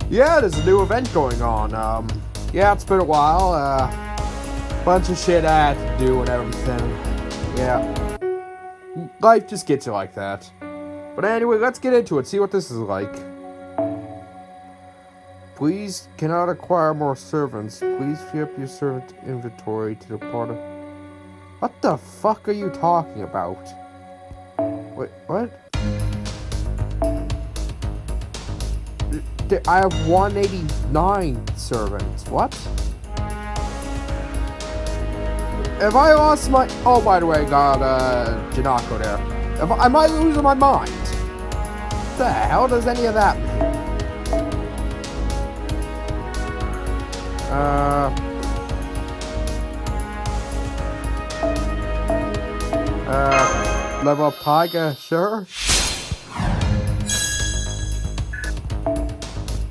Yeah, there's a new event going on. Yeah, it's been a while. Bunch of shit I had to do and everything. Yeah. Life just gets you like that. But anyway, let's get into it, see what this is like. Please cannot acquire more servants. Please fill up your servant inventory to the part of... What the fuck are you talking about? Wait, what? I have 189 servants. What? Have I lost my... Oh, by the way, I got Janako there. Am I losing my mind? What the hell does any of that mean? Level up Tiger, sure.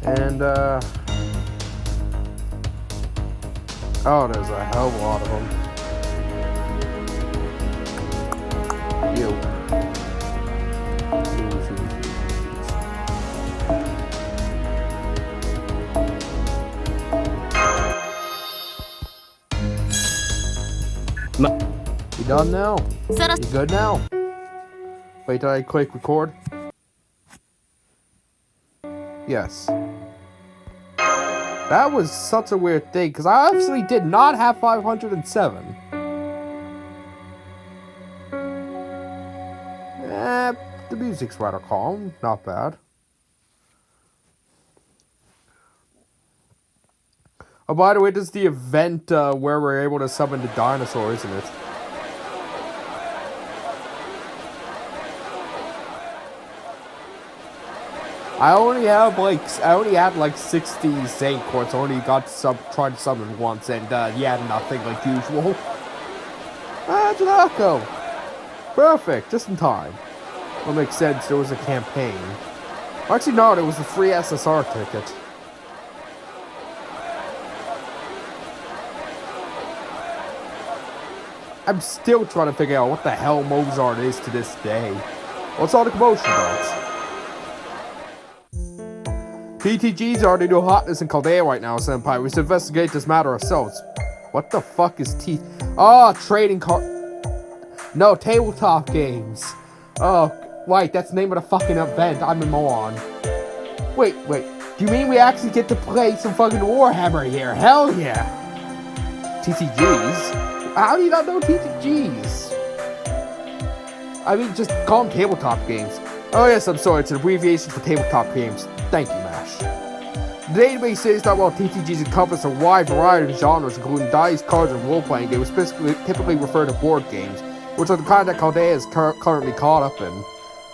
And, oh, there's a hell of a lot of them. You. You done now? You good now? Wait, did I click record? Yes. That was such a weird thing, because I actually did not have 507. The music's rather calm. Not bad. Oh, by the way, this is the event where we're able to summon the dinosaur, isn't it? I only had like 60 Saint Quartz. I only got tried to summon once, and he had nothing like usual. Janako! Perfect, just in time. Well, makes sense, there was a campaign. Actually, no, it was the free SSR ticket. I'm still trying to figure out what the hell Mozart is to this day. What's all the commotion about? TTG's already do hotness in Chaldea right now, Senpai. We should investigate this matter ourselves. What the fuck is T... Oh, trading card... No, tabletop games. Oh, right, that's the name of the fucking event. I'm a moron. Wait. Do you mean we actually get to play some fucking Warhammer here? Hell yeah! TTGs? How do you not know TTGs? I mean, just call them tabletop games. Oh yes, I'm sorry, it's an abbreviation for tabletop games. Thank you, Mash. The database says that while TTGs encompass a wide variety of genres, including dice, cards, and role-playing, they would typically refer to board games, which are the kind that Chaldea is currently caught up in.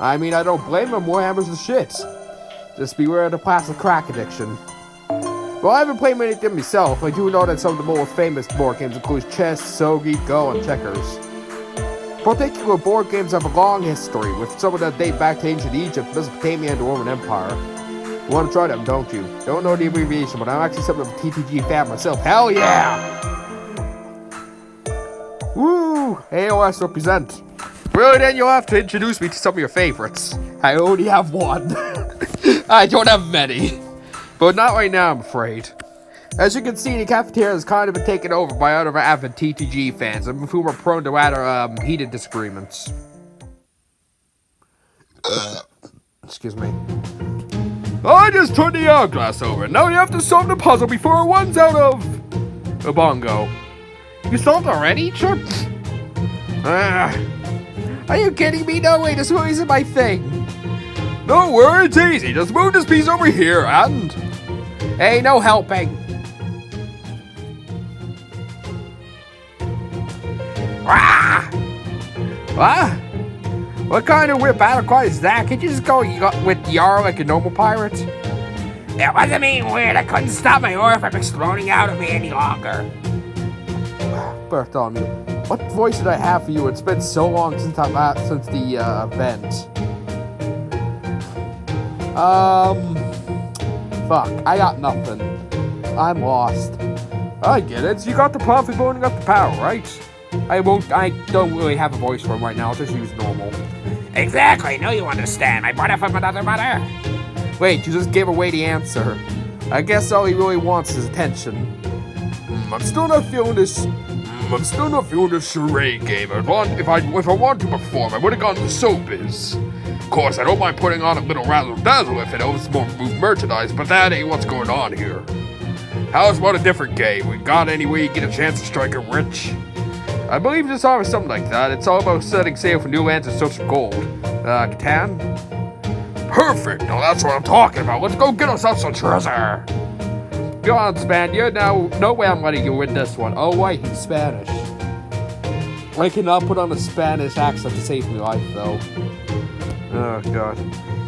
I mean, I don't blame them, Warhammer's the shit. Just beware of the plastic crack addiction. Well, I haven't played many of them myself, I do know that some of the more famous board games include chess, Sogi, Go, and checkers. Particular board games have a long history, with some of them date back to ancient Egypt, Mesopotamia, and the Roman Empire. You want to try them, don't you? Don't know the abbreviation, but I'm actually something of a TTG fan myself. Hell yeah! Woo! AOS represent. Well, then you'll have to introduce me to some of your favorites. I only have one. I don't have many. But not right now, I'm afraid. As you can see, the cafeteria has kind of been taken over by other avid TTG fans, of whom are prone to rather heated disagreements. Excuse me. I just turned the hourglass over. Now you have to solve the puzzle before it runs out of... a bongo. You solved already? Sure. Are you kidding me? No way, this really isn't my thing. No worries, it's easy. Just move this piece over here and... Hey, no helping. Ah! What? What kind of weird battle cry is that? Can't you just go with Yarl like a normal pirate? It wasn't being weird. I couldn't stop my aura from exploding out of me any longer. Bartholomew, what voice did I have for you? It's been so long since the event. Fuck, I got nothing. I'm lost. I get it. You got the plan for blowing up the power, right? I don't really have a voice for him right now. I'll just use normal. Exactly. No, you understand. I brought it from another mother. Wait, you just gave away the answer. I guess all he really wants is attention. I'm still not feeling this. I'm still not feeling this charade game. If I want to perform, I would have gone to Soap's. Of course, I don't mind putting on a little razzle dazzle if it helps more move merchandise, but that ain't what's going on here. How's about a different game? We got any way you get a chance to strike it rich? I believe this offers something like that. It's all about setting sail for new lands and search for gold. Catan? Perfect! Now that's what I'm talking about. Let's go get ourselves some treasure! Go on, Spaniard. Now, no way I'm letting you win this one. Oh, wait, he's Spanish. I cannot put on a Spanish accent to save my life, though. Oh, God.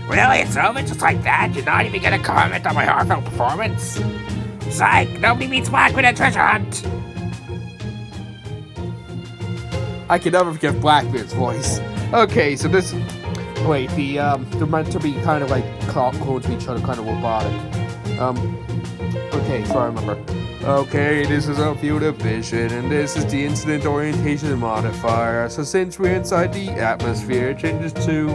Really? It's over just like that? You're not even gonna comment on my heartfelt performance? Psych! Nobody meets Black with a treasure hunt! I can never forget Blackbeard's voice. Okay, so this... Wait, they're meant to be kind of like close to each other, kind of robotic. Okay, so I remember. Okay, this is our field of vision, and this is the incident orientation modifier. So since we're inside the atmosphere, it changes to,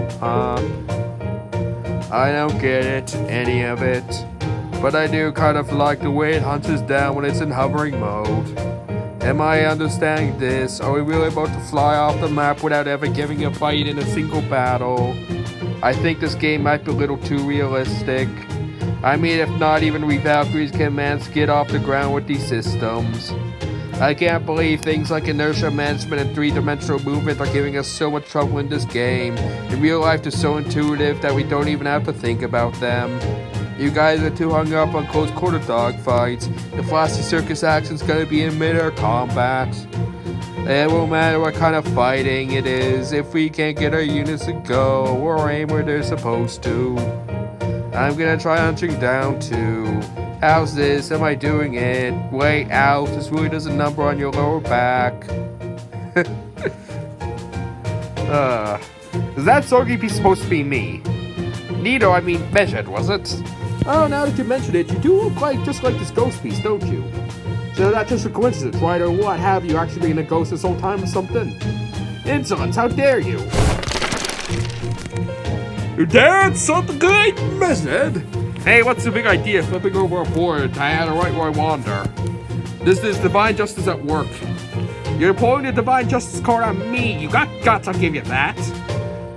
I don't get it, any of it. But I do kind of like the way it hunts us down when it's in hovering mode. Am I understanding this? Are we really about to fly off the map without ever giving a fight in a single battle? I think this game might be a little too realistic. I mean, if not even we Valkyries can manage to get off the ground with these systems. I can't believe things like inertia management and three-dimensional movement are giving us so much trouble in this game. In real life, they're so intuitive that we don't even have to think about them. You guys are too hung up on close quarter dogfights. The Frosty Circus action's gonna be in mid-air combat. It won't matter what kind of fighting it is, if we can't get our units to go or aim where they're supposed to. I'm gonna try hunting down too. How's this? Am I doing it? Wait out, this really does a number on your lower back. Is that Sorgi piece supposed to be me? Nito, I mean measured, was it? Oh, now that you mention it, you do look like just like this ghost piece, don't you? So that's just a coincidence, right? Or what have you actually been a ghost this whole time or something? Insolence, how dare you? You dare insult the guy measured? Hey, what's the big idea? Flipping over a board. I had it right where I wander. This is divine justice at work. You're pulling the divine justice card on me. You got guts, I'll give you that.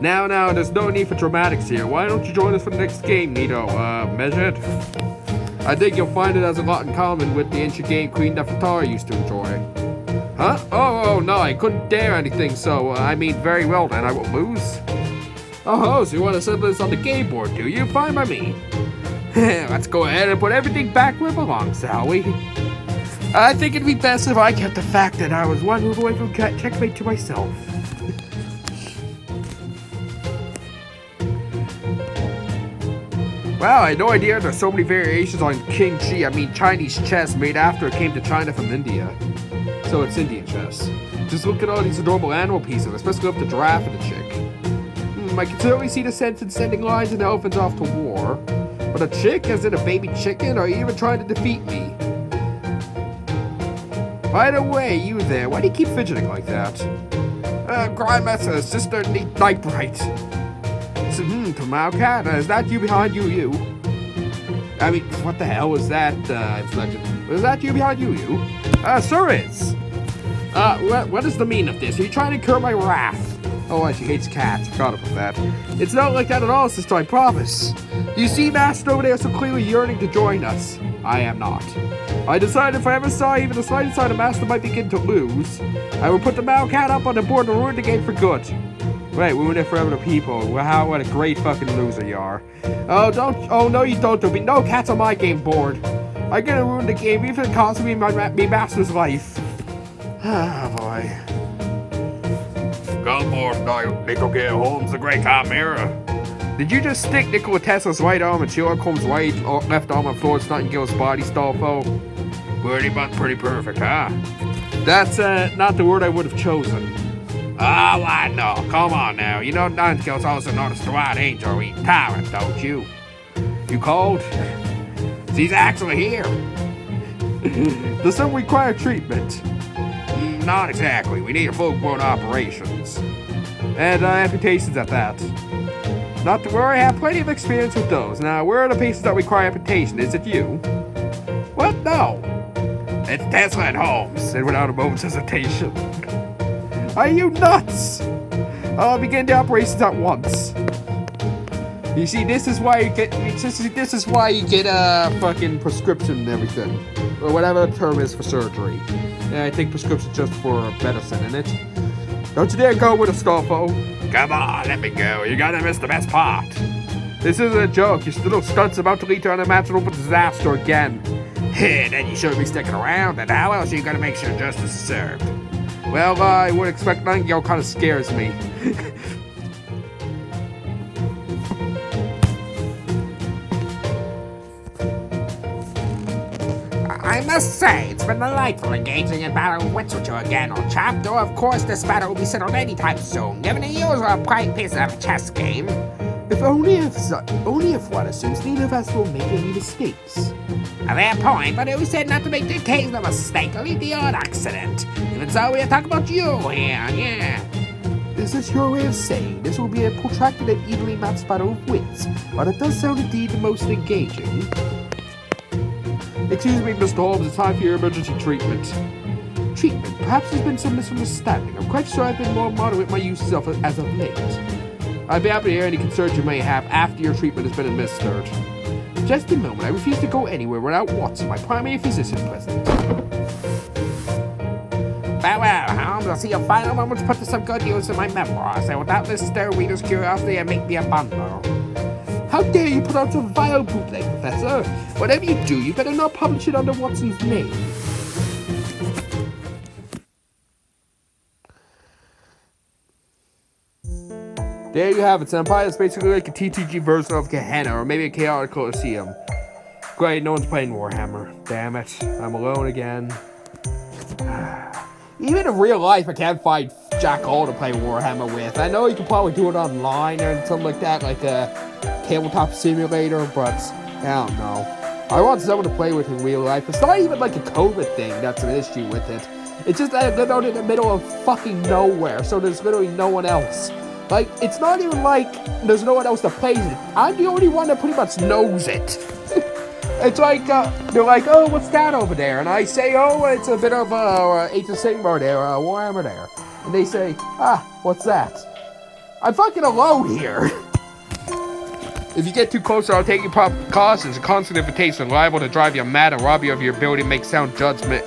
Now, there's no need for dramatics here. Why don't you join us for the next game, Nito? Measured? I think you'll find it has a lot in common with the ancient game Queen Nefertari used to enjoy. Huh? Oh, no, I couldn't dare anything, so, I mean, very well then, I will lose. Oh, so you want to settle this on the game board, do you? Fine by me. Let's go ahead and put everything back where it belongs, shall we? I think it'd be best if I kept the fact that I was one move away from checkmate to myself. Wow, I had no idea there's so many variations on King Chi. I mean, Chinese chess made after it came to China from India. So it's Indian chess. Just look at all these adorable animal pieces, especially up the giraffe and the chick. I can certainly see the sense in sending lions and elephants off to war. But a chick, as in a baby chicken, are you even trying to defeat me? By the way, you there, why do you keep fidgeting like that? Grindmaster, Sister Nightbright. Tomaucat, is that you behind you? I mean, what the hell was that, Legend? Was that you behind you? Sir is. What is the meaning of this? Are you trying to incur my wrath? Oh, she hates cats. Forgot about that. It's not like that at all, sister, I promise. You see Master over there so clearly yearning to join us? I am not. I decided if I ever saw even the slightest sign of Master might begin to lose, I would put the Mao-Cat up on the board and ruin the game for good. Right, ruin it for other people. Wow, what a great fucking loser you are. Oh, no you don't. There'll be no cats on my game board. I'm gonna ruin the game even if it costs me my Master's life. Ah, boy. Come on, Nickel K. Holmes, the great chimera. Did you just stick Nikola Tesla's right arm and Sherlock Holmes' left arm on Florence Nightingale's body, Stolfo? Pretty perfect, huh? That's not the word I would have chosen. Oh, I know. Come on now. You know Nightingale's also known as the White Angel, or tyrant, don't you? You called? She's actually here. Does some require treatment? Not exactly. We need a full-blown operations. And amputations at that. Not to worry, I have plenty of experience with those. Now, where are the patients that require amputation? Is it you? What? No. It's Tesla and Holmes, said without a moment's hesitation. Are you nuts? I'll begin the operations at once. You see, this is why you get a fucking prescription and everything, or whatever the term is for surgery. Yeah, I think prescription's just for medicine, isn't it? Don't you dare go with a Stolfo. Come on, let me go. You're gonna miss the best part. This isn't a joke. Your little stunt's about to lead to unimaginable disaster again. Then you shouldn't be sticking around, and how else are you gonna make sure justice is served? Well, I would expect nothing. Yo, kind of scares me. I must say, it's been delightful engaging in battle wits with you again, old chap. Though, of course, this battle will be settled anytime soon, given the usual bright piece of a chess game. If only if one assumes neither of us will make any mistakes. A fair point, but we said not to make the occasional mistake, only the odd accident. Even so, we are talking about you here, yeah. Is this your way of saying this will be a protracted and evenly matched battle of wits? But it does sound indeed the most engaging. Excuse me, Mr. Holmes, it's time for your emergency treatment. Treatment? Perhaps there's been some misunderstanding. I'm quite sure I've been more moderate with my uses of it as of late. I'd be happy to hear any concerns you may have after your treatment has been administered. Just a moment, I refuse to go anywhere without Watson, my primary physician, present. Farewell, Holmes. I'll see you final moments put to some good use in my memoirs, and without this stir reader's curiosity and make me a bundle. How dare you put out a vile bootleg, Professor? Whatever you do, you better not publish it under Watson's name. There you have it, Senpai. It's basically like a TTG version of Gehenna, or maybe a Chaotic Colosseum. Great, no one's playing Warhammer. Damn it, I'm alone again. Even in real life, I can't find Jack Hall to play Warhammer with. I know you can probably do it online or something like that, like a tabletop simulator, but I don't know. I want someone to play with in real life. It's not even like a COVID thing that's an issue with it. It's just that they're out in the middle of fucking nowhere, so there's literally no one else. Like, it's not even like there's no one else that plays it. I'm the only one that pretty much knows it. It's like, they're like, oh, what's that over there? And I say, oh, it's a bit of Age of Sigmar there, Warhammer there. And they say, what's that? I'm fucking alone here. If you get too close, I'll take your proper precautions. A constant invitation liable to drive you mad and rob you of your ability to make sound judgment.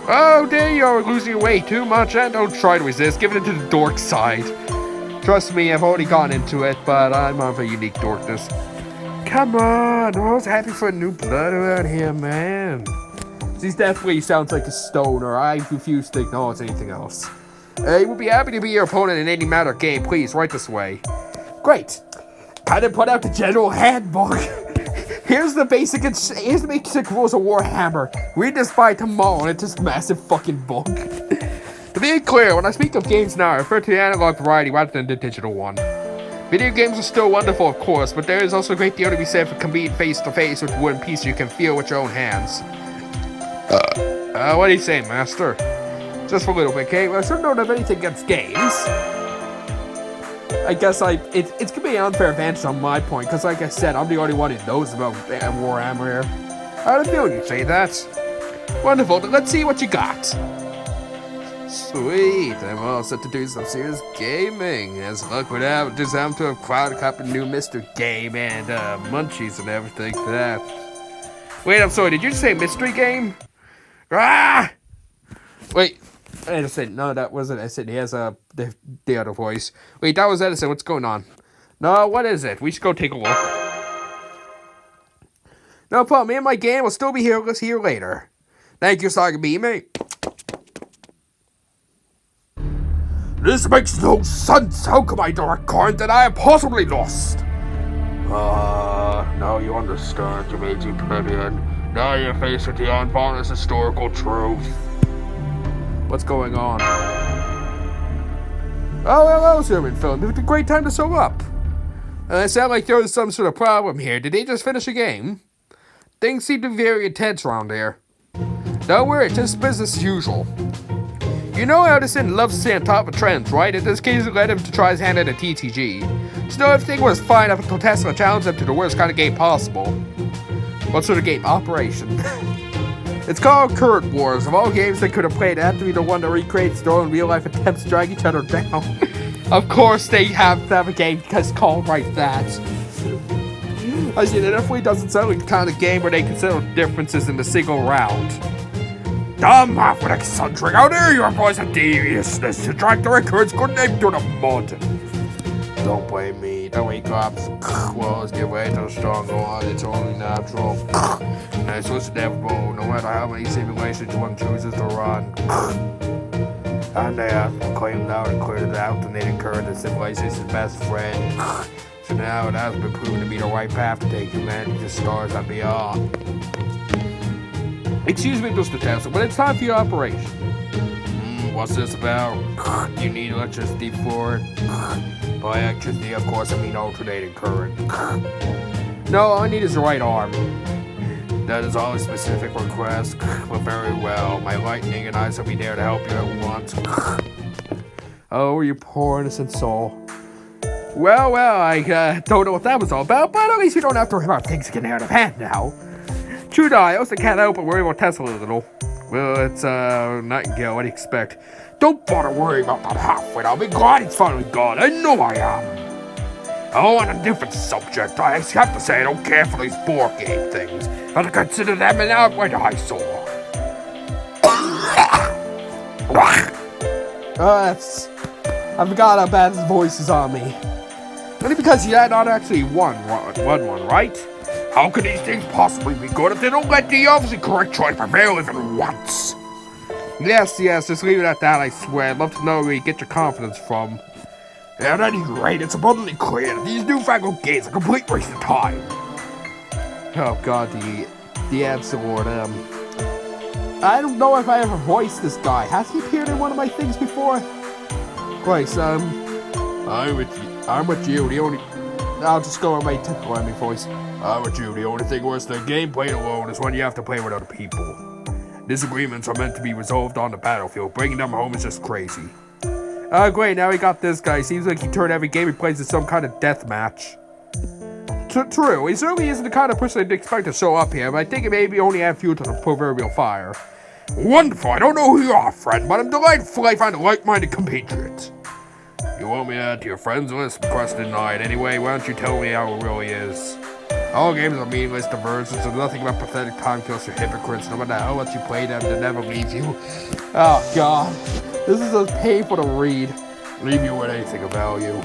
Oh, there you are, losing your way too much, and don't try to resist. Give it to the dork side. Trust me, I've already gone into it, but I'm of a unique dorkness. Come on, I was happy for new blood around here, man. He definitely sounds like a stoner. I refuse to acknowledge anything else. He will be happy to be your opponent in any matter of game. Please, right this way. Great. I didn't put out the general handbook. Here's the basic rules of Warhammer. Read this by tomorrow, and it's just a massive fucking book. To be clear, when I speak of games now, I refer to the analog variety rather than the digital one. Video games are still wonderful, of course, but there is also a great deal to be said for competing face-to-face with wooden piece you can feel with your own hands. What do you say, Master? Just for a little bit, okay? Well, I sure don't have anything against games. I guess it's gonna be an unfair advantage on my point, because like I said, I'm the only one who knows about Warhammer here. How do you feel you say that? Wonderful, then let's see what you got. Sweet, I'm all set to do some serious gaming. As luck would have it, just happen to have crowded up a new Mr. Game and munchies and everything for that. Wait, I'm sorry, did you say mystery game? Ah! Wait, Edison, no, that wasn't Edison. He has the other voice. Wait, that was Edison. What's going on? No, what is it? We should go take a look. No problem. Me and my game will still be here. Let's hear later. Thank you, Saga B, mate. This makes no sense. How come I direct current that I am possibly lost? Now you understand, you Meiji plebeian. Now you're faced with the unvarnished historical truth. What's going on? Oh, hello, Sermon Film. It's a great time to sew up. It sounds like there was some sort of problem here. Did they just finish a game? Things seem to be very intense around here. Don't worry, it's just business as usual. You know Edison loves to stay on top of trends, right? In this case, it led him to try his hand at a TTG. Still, everything was fine up until Tesla challenged him to the worst kind of game possible. What sort of game? Operation. It's called Current Wars. Of all games they could have played, it had to be the one that recreates their own real-life attempts to drag each other down. Of course they have to have a game because it's called like that. I see, it definitely doesn't sound like the kind of game where they consider differences in a single round. Dumb off with eccentric. How dare your boys have deviousness to drag the records good name to the mud. Don't blame me. The way cops walls give way to the stronger one. It's only natural. And it's just inevitable, no matter how many simulations one chooses to run. And they have claimed out and cleared it out, and they encouraged the civilization's best friend. So now it has been proven to be the right path to take humanity to stars and beyond. Excuse me, Mr. Tesla, but it's time for your operation. What's this about? You need electricity for it? By electricity, of course, I mean alternating current. No, all I need is the right arm. That is all a specific request, but very well. My lightning and eyes will be there to help you at once. Oh, you poor innocent soul. Well, I don't know what that was all about, but at least you don't have to worry about things getting out of hand now. True, I also can't help but worry about Tesla a little. Well, it's, Nightingale, what do you expect? Don't bother worrying about that halfwit. I'll be glad he's finally gone. I know I am. Oh, on a different subject, I have to say I don't care for these board game things. I consider them an outright eyesore. I forgot how bad his voice is on me. Only because you had not actually won one, right? How could these things possibly be good if they don't let the obviously correct choice prevail even once? Yes, just leave it at that, I swear. I'd love to know where you get your confidence from. At any rate, it's abundantly clear that these newfangled games are a complete waste of time. Oh god, the absolute, I don't know if I ever voiced this guy. Has he appeared in one of my things before? Grace, I'm with you, the only... I'll just go on my typical enemy voice. I'm with you, the only thing worse than gameplay alone is when you have to play with other people. Disagreements are meant to be resolved on the battlefield. Bringing them home is just crazy. Great, now we got this guy. Seems like he turned every game he plays into some kind of death match. True, he certainly isn't the kind of person I'd expect to show up here, but I think it maybe only add fuel to the proverbial fire. Wonderful, I don't know who you are, friend, but I'm delighted I find a like-minded compatriot. You want me to add to your friends list? Request denied. Anyway, why don't you tell me how it really is? All games are meaningless diversions, and nothing but pathetic time kills for hypocrites. No matter how much you play them, they never leave you. Oh god, this is so painful to read. Leave you with anything of value.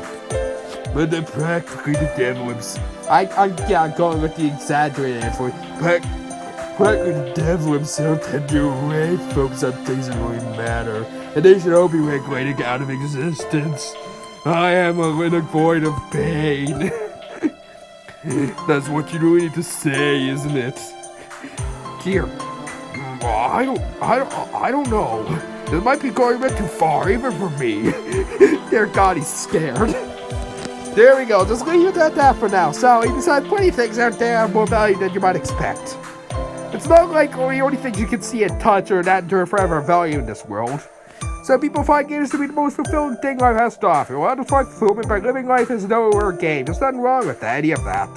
But they're practically the devil himself. I'm going with the exaggerated answer. Practically the devil himself tend you away, focus on things that really matter, and they should all be regulated out of existence. I am a little void of pain. That's what you really need to say, isn't it? Dear, I don't know. This might be going a bit too far, even for me. Dear God, he's scared. There we go. Just leave it at that for now. So, besides, plenty of things out there have more value than you might expect. It's not like the only things you can see and touch or that endure forever are value in this world. Some people find games to be the most fulfilling thing life has to offer. Well, others find fulfillment by living life as though it were a game. There's nothing wrong with any of that.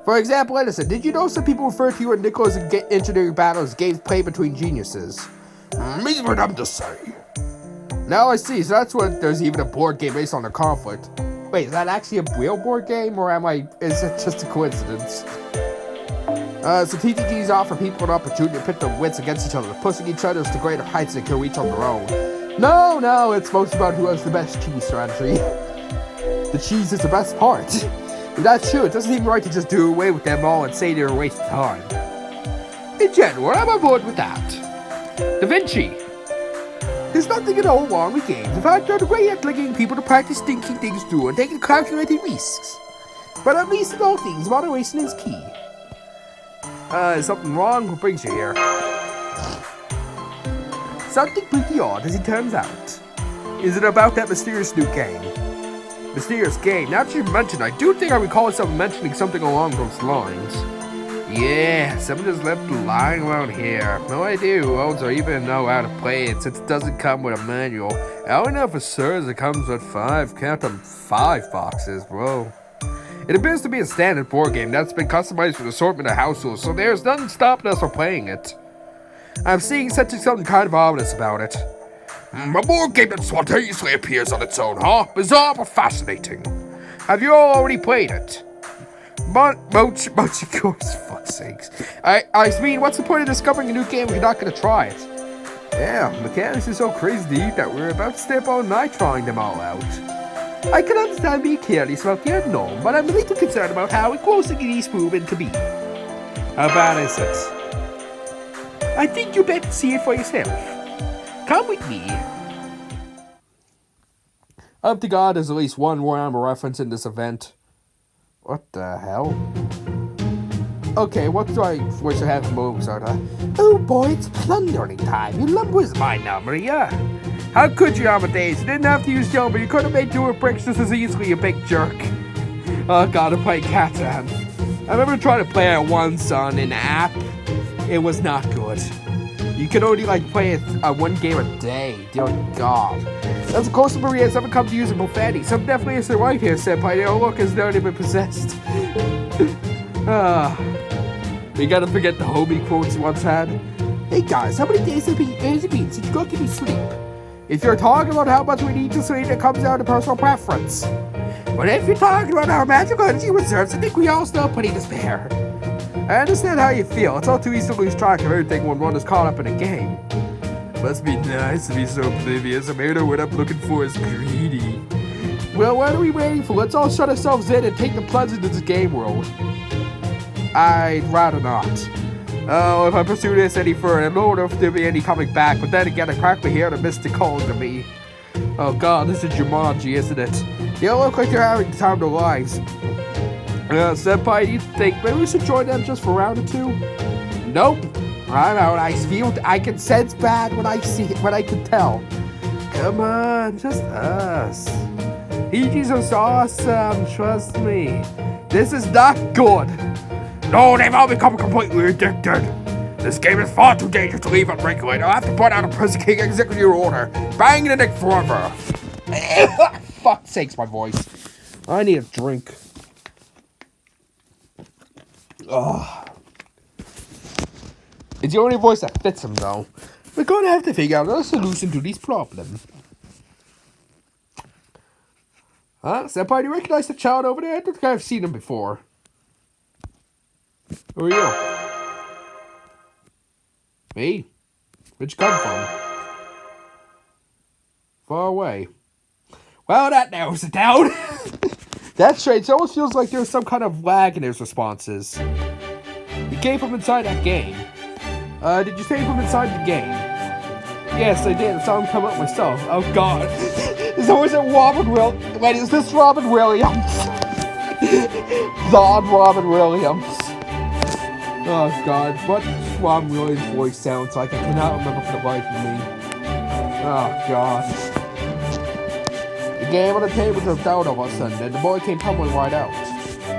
For example, Edison, did you know some people refer to you and Nicholas in engineering battles as games played between geniuses? Easy for them to say. Now I see, so that's what there's even a board game based on the conflict. Wait, is that actually a real board game, or is it just a coincidence? So TTGs offer people an opportunity to pit their wits against each other, pushing each other to greater heights they can reach on their own. No, it's mostly about who has the best cheese strategy. The cheese is the best part. If that's true, it doesn't seem right to just do away with them all and say they're a waste of time. In general, I'm on board with that. Da Vinci. There's nothing at all wrong with games. In fact, they're great at getting people to practice thinking things through and taking calculated risks. But at least in all things, moderation is key. Is something wrong? What brings you here? Something pretty odd, as it turns out. Is it about that mysterious new game? Mysterious game? Now that you mentioned, I do think I recall someone mentioning something along those lines. Yeah, someone just left it lying around here. No idea who owns or even know how to play it, since it doesn't come with a manual. I only know for sure is it comes with 5 boxes, bro. It appears to be a standard board game that's been customized for an assortment of households, so there's nothing stopping us from playing it. I'm seeing something kind of ominous about it. A board game that spontaneously appears on its own, huh? Bizarre but fascinating. Have you all already played it? Much of course, for fuck's sakes. I mean, what's the point of discovering a new game if you're not gonna try it? Yeah, mechanics are so crazy deep that we're about to stay up all night trying them all out. I can understand being careless about the unknown, but I'm a little concerned about how engrossing it is proven to be. How bad is it? I think you better see it for yourself. Come with me. Up to God, there's at least one Warhammer reference in this event. What the hell? Okay, what do I wish I had from Mozart? Oh boy, it's plundering time. Your lumber is mine now, Maria. How could you, Amadeus? You didn't have to use lumber. You could have made 2 with bricks just as easily, you big jerk. Oh god, I'm playing Catan. I remember trying to play it once on an app. It was not good. You can only play it one game a day. Dear god. That's the closest Maria has ever come to using profanity. Some definitely is the right here, Senpai. They don't look as though they've been possessed. You gotta forget the homie quotes you once had. Hey guys, how many days has it been since you got to sleep? If you're talking about how much we need to sleep, it comes down to personal preference. But if you're talking about our magical energy reserves, I think we all still have plenty to spare. I understand how you feel. It's all too easy to lose track of everything when one is caught up in a game. Must be nice to be so oblivious. I may know what I'm looking for is greedy. Well, what are we waiting for? Let's all shut ourselves in and take the plunge into this game world. I'd rather not. Oh, if I pursue this any further, I don't know if there'll be any coming back, but then again, I practically hear the mystic calling to me. Oh god, this is Jumanji, isn't it? They all look like they're having the time of their lives. Senpai, do you think maybe we should join them just for a round or 2? Nope. I'm out. I can sense bad when I see it, when I can tell. Come on, just us. PG's are awesome, trust me. This is not good. No, they've all become completely addicted. This game is far too dangerous to leave unregulated. I'll have to put out a Prison King executive order. Bang the neck forever. Fuck's sakes, my voice. I need a drink. Ugh. It's the only voice that fits him, though. We're gonna have to figure out a solution to this problem. Huh? Senpai, do you recognize the child over there? I don't think I've seen him before. Who are you? Me? Where'd you come from? Far away. Well, that narrows it down. That's strange. It almost feels like there's some kind of lag in his responses. You came from inside that game. Did you say from inside the game? Yes, I did. I saw him come up myself. Oh, God. Is Robin Williams? Wait, is this Robin Williams? Zod Robin Williams. Oh, God. What Robin Williams' voice sounds like, I cannot remember for the life of me. Oh, God. The game on the table just out all of a sudden, and the boy came tumbling right out.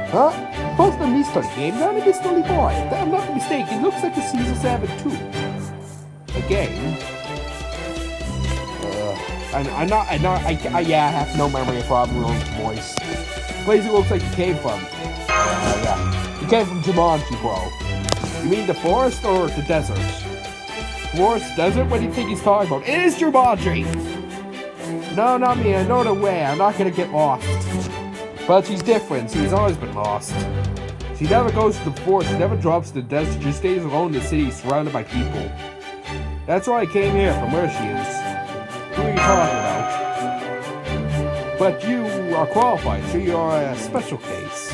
Huh? First the mystery game, now the mystery boy. If I'm not mistaken, it looks like a Caesar 7 too. A game? I have no memory of Robin Williams' voice. Place it looks like he came from. Yeah. He came from Jumanji, bro. You mean the forest or the desert? Forest, desert? What do you think he's talking about? It is Jumanji! No, not me. I know the way. I'm not gonna get lost. But she's different. She's always been lost. She never goes to the forest. She never drops to the desert. She stays alone in the city, surrounded by people. That's why I came here, from where she is. Who are you talking about? But you are qualified, so you're a special case.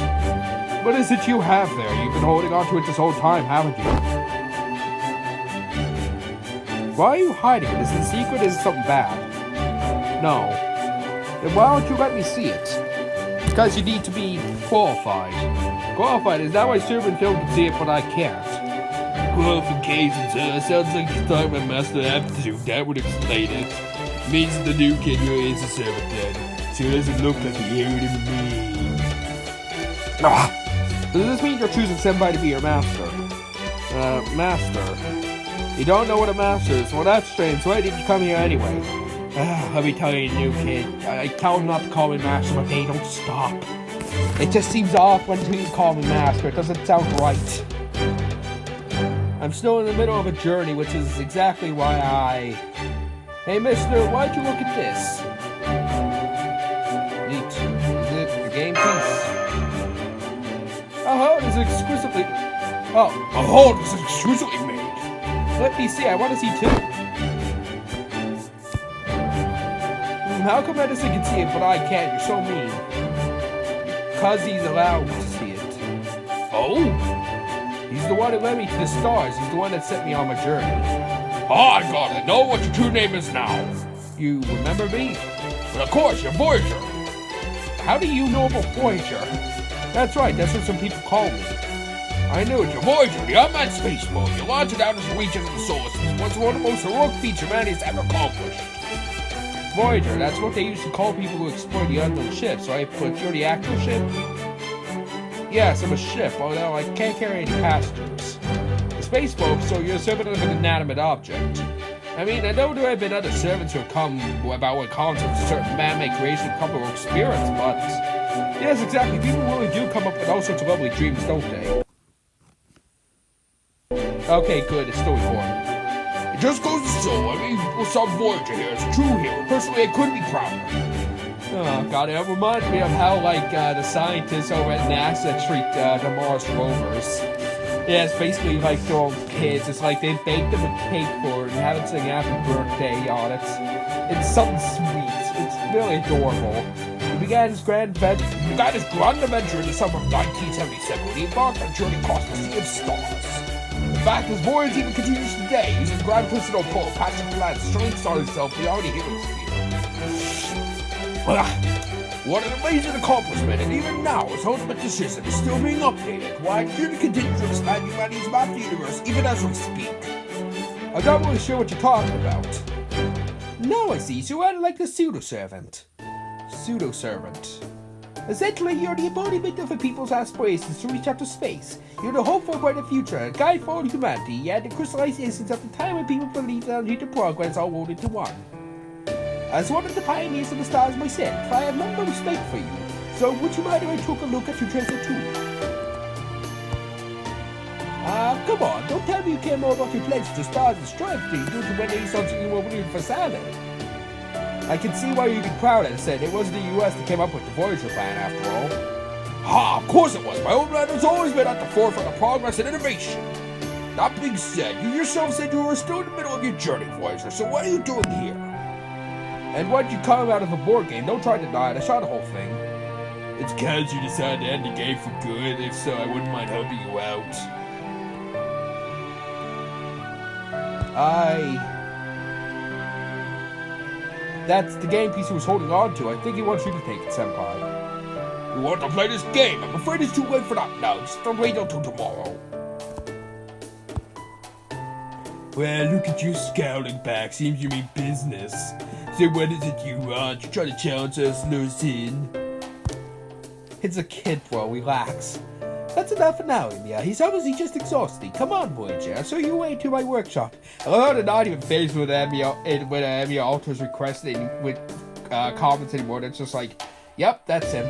What is it you have there? You've been holding on to it this whole time, haven't you? Why are you hiding it? Is it a secret? Is it something bad? No. Then why don't you let me see it? Because you need to be qualified. Qualified is that why Servant Phil can see it, but I can't. Qualifications, sounds like you're talking about master aptitude. That would explain it. Means the new kid really is a servant then. So it doesn't look like he heard me. Does this mean you're choosing somebody to be your master? Master. You don't know what a master is? Well, that's strange. Why did you come here anyway? Let me tell you, new kid. I tell them not to call me master, but they don't stop. It just seems off when you call me master. It doesn't sound right. I'm still in the middle of a journey, which is exactly why I... Hey, mister, why'd you look at this? Neat. Is it the game piece? Oh, it's exquisitely... Oh, this is exquisitely made. Let me see. I want to see too. How come Edison can see it, but I can't? You're so mean. Because he's allowed to see it. Oh? He's the one who led me to the stars. He's the one that sent me on my journey. I got it. Know what your true name is now. You remember me? But of course, you're Voyager. How do you know about Voyager? That's right. That's what some people call me. I knew it. You're Voyager, the unmanned space probe. You launched it out into the reaches of the solar system. What's one of the most heroic feats humanity has ever accomplished? Voyager, that's what they used to call people who explore the unknown ships, right? But you're the actual ship? Yes, I'm a ship, although I can't carry any passengers. A space probe, so you're a servant of an inanimate object. I mean, I know there have been other servants who have come about what concepts a certain man-made creation come to experience, but... Yes, exactly. People really do come up with all sorts of lovely dreams, don't they? Okay, good. It's still reformed. It just goes to show, some Voyager here is a true hero. Personally, I couldn't be prouder. Oh, God, it reminds me of how, the scientists over at NASA treat the Mars rovers. Yeah, it's basically like their own kids. It's like they bake them a cake for it and have it sing happy birthday on it. It's something sweet. It's really adorable. He began his grand adventure in the summer of 1977 when he embarked on a journey across the Sea of Stars. In fact, his voyage even continues today, using gravitational pull, passing planets, showing stars itself beyond the hemisphere. What an amazing accomplishment, and even now, his ultimate decision is still being updated, while I continue to expand humanity's map of the universe, even as we speak. I'm not really sure what you're talking about. No, I see, so you're like the pseudo-servant. Pseudo-servant. Essentially, you're the embodiment of a people's aspirations to reach out to space. You're the hope for a brighter future, a guide for all humanity, and the crystallized essence of the time when people believed that unneeded progress all rolled into one. As one of the pioneers of the stars myself, I have none but respect for you. So would you mind if I took a look at your treasure too? Come on, don't tell me you care more about your pledge to stars and stripes than you do to whether it's something you were willing for salad. I can see why you'd be proud, I said. It wasn't the US that came up with the Voyager plan, after all. Of course it was. My homeland has always been at the forefront of progress and innovation. That being said, you yourself said you were still in the middle of your journey, Voyager, so what are you doing here? And why'd you come out of a board game? Don't try to deny it. I shot the whole thing. It's cause you decided to end the game for good. If so, I wouldn't mind helping you out. That's the game piece he was holding on to. I think he wants you to take it, Senpai. You want to play this game? I'm afraid it's too late for that now. Just wait until tomorrow. Well, look at you scowling back. Seems you mean business. So what is it you want? You try to challenge us, Lucien? It's a kid, bro. Relax. That's enough for now, Emiya. He's obviously just exhausted. Come on, Voyager. So you wait to my workshop. I love it, not even phased with Emiya alters requests with comments anymore. It's just like, yep, that's him.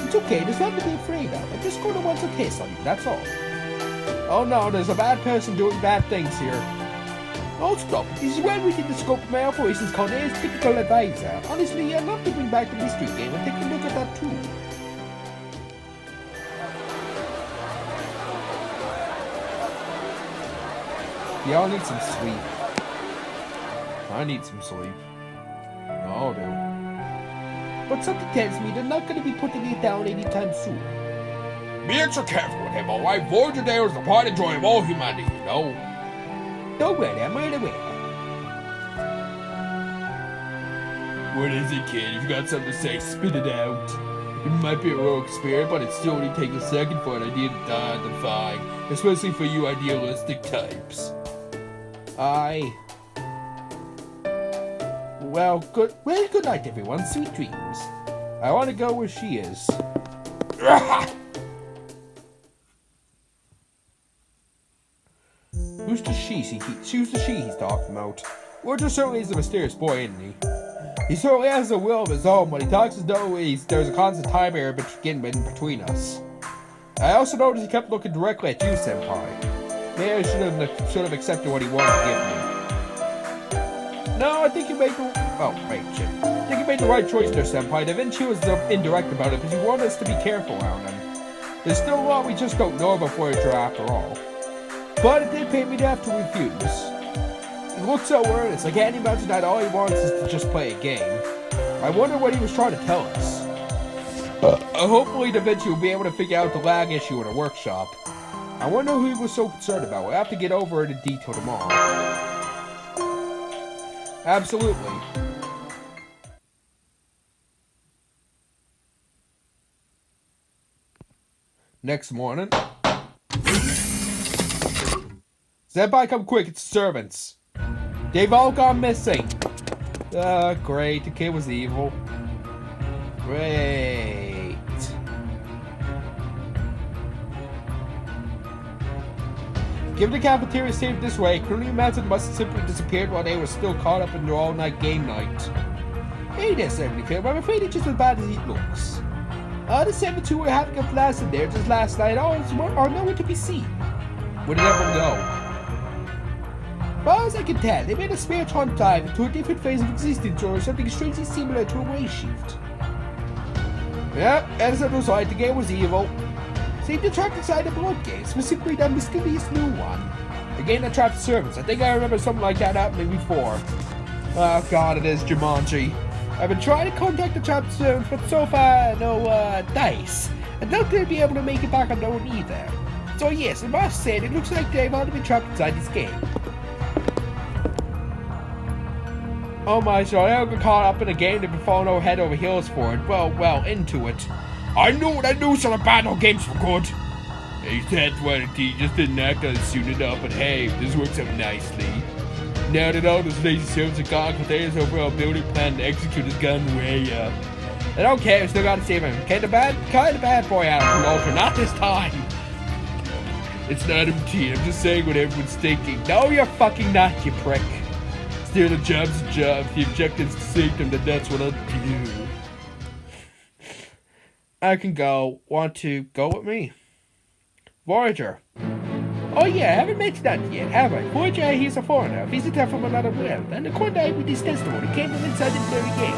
It's okay. There's nothing to be afraid of. I'm just going to want to kiss on you. That's all. Oh no, there's a bad person doing bad things here. Oh, stop. This is well within the scope of my operations called as Typical Advisor. Honestly, I'd love to bring back the mystery game and take a look at that too. Y'all need some sleep. I need some sleep. I'll do. But something tells me they're not going to be putting it down anytime soon. Be extra careful with him, alright? Voyager there is the pride and joy of all humanity, you know? Don't worry, I'm right away. What is it, kid? If you got something to say, spit it out. It might be a heroic spirit, but it still only takes a second for an idea to die and defy, especially for you idealistic types. Well, good night, everyone. Sweet dreams. I want to go where she is. Who's the she he's talking about? Roger certainly is a mysterious boy, isn't he? He certainly has a will of his own, but he talks as though there's a constant time error between us. I also noticed he kept looking directly at you, Senpai. Maybe I should have accepted what he wanted to give me. No, I think you made the... Oh, wait, shit. I think you made the right choice there, Senpai. Da Vinci was indirect about it, because he wanted us to be careful around him. There's still a lot we just don't know about Voyager after all. But it did pain me to have to refuse. He looked so earnest, I can't imagine that all he wants is to just play a game. I wonder what he was trying to tell us. Hopefully Da Vinci will be able to figure out the lag issue in a workshop. I wonder who he was so concerned about. We'll have to get over it in detail tomorrow. Absolutely. Next morning. Senpai, come quick, it's servants. They've all gone missing. Great, the kid was evil. Great. Given the cafeteria saved this way, Colonel Manson must have simply disappeared while they were still caught up in their all-night game night. Hey there, 75, I'm afraid it's just as bad as it looks. The 72 were having a blast in there just last night, are nowhere to be seen. Where did everyone go? As far as I can tell, they made a spare time dive into a different phase of existence or something strangely similar to a wave shift. Yep, Edison was right, the game was evil. Seemed to track inside the board game, specifically that mysterious new one. The game that trapped servants. I think I remember something like that happening before. Oh god, it is Jumanji. I've been trying to contact the trapped servants, but so far, no, dice. I doubt they'll be able to make it back on their own either. So yes, I must say, it looks like they've already been trapped inside this game. Oh my, so I got caught up in a game that been falling over head over heels for it. Well, into it. I knew some battle games were good. He said what he just didn't act on it soon enough, but hey, this works out nicely. Now that all those lazy servants are gone, Cortez' overall building plan to execute has gone way up. I don't care, we still gotta save him. Kind of bad boy out from Ultra, not this time. It's not MT, I'm just saying what everyone's thinking. No, you're fucking not, you prick. Still, a job's a job. If the objective's to save them, then that's what I'll do. I can go. Want to go with me? Voyager. Oh yeah, I haven't mentioned that yet, have I? Voyager, he's a foreigner, a visitor from another world, and according with his testimony, came from inside this very game.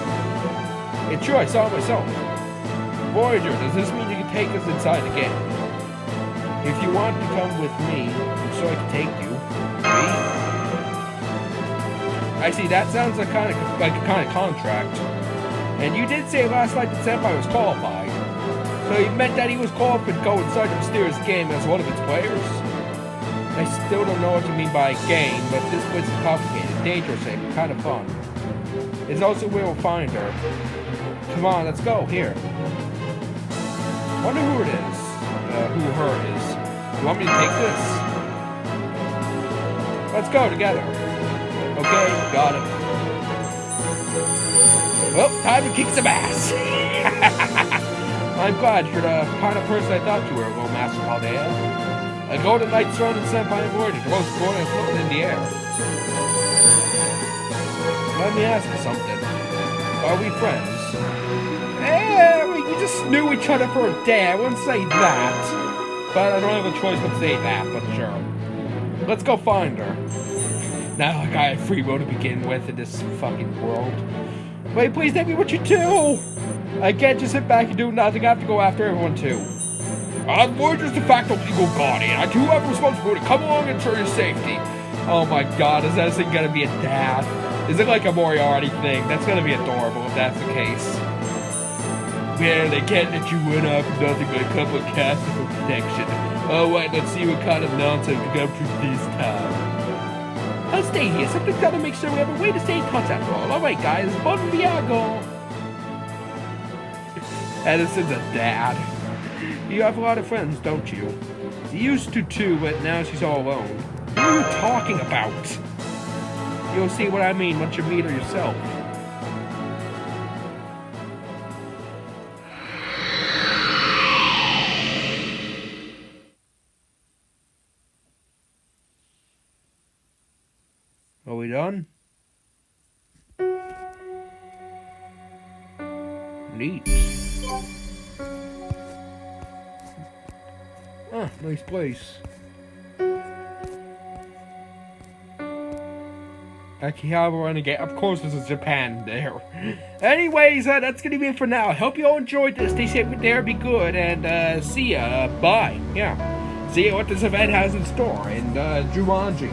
It's true, I saw it myself. Voyager, does this mean you can take us inside again? If you want to come with me, I'm sure I can take you. Me? I see, that sounds like a kind of contract. And you did say last night that Senpai was qualified. So you meant that he was qualified to go inside the mysterious game as one of its players? I still don't know what you mean by game, but this place is complicated, dangerous, and kind of fun. It's also where we'll find her. Come on, let's go, here. Wonder who it is. Who her is. You want me to take this? Let's go together. Okay, got it. Well, time to kick some ass. I'm glad you're the kind of person I thought you were, little Master Paldea. A golden light surrounding Senpai and Voyager, the most golden and floating in the air. Let me ask you something. Are we friends? We just knew each other for a day. I wouldn't say that. But I don't have a choice but to say that, but sure. Let's go find her. Not like I had free will to begin with in this fucking world. Wait, please tell me what you do! I can't just sit back and do nothing. I have to go after everyone too. Voyager's de facto legal guardian. I do have a responsibility. Come along and ensure your safety. Oh my god, is that thing gonna be a dad? Is it like a Moriarty thing? That's gonna be adorable if that's the case. Well, they can't let you run off with nothing but a couple of casts for protection. Alright, let's see what kind of nonsense we go through this time. I'll stay here. Something's gotta make sure we have a way to stay in touch after all. Alright guys, bon viago! Edison's a dad. You have a lot of friends, don't you? You used to too, but now she's all alone. What are you talking about? You'll see what I mean once you meet her yourself. Are we done? Neat. Ah, nice place. Akihabara Renegade. Of course, this is Japan there. Anyways, that's gonna be it for now. I hope you all enjoyed this. Stay safe out there, be good, and see ya. Bye. Yeah. See what this event has in store in Jumanji.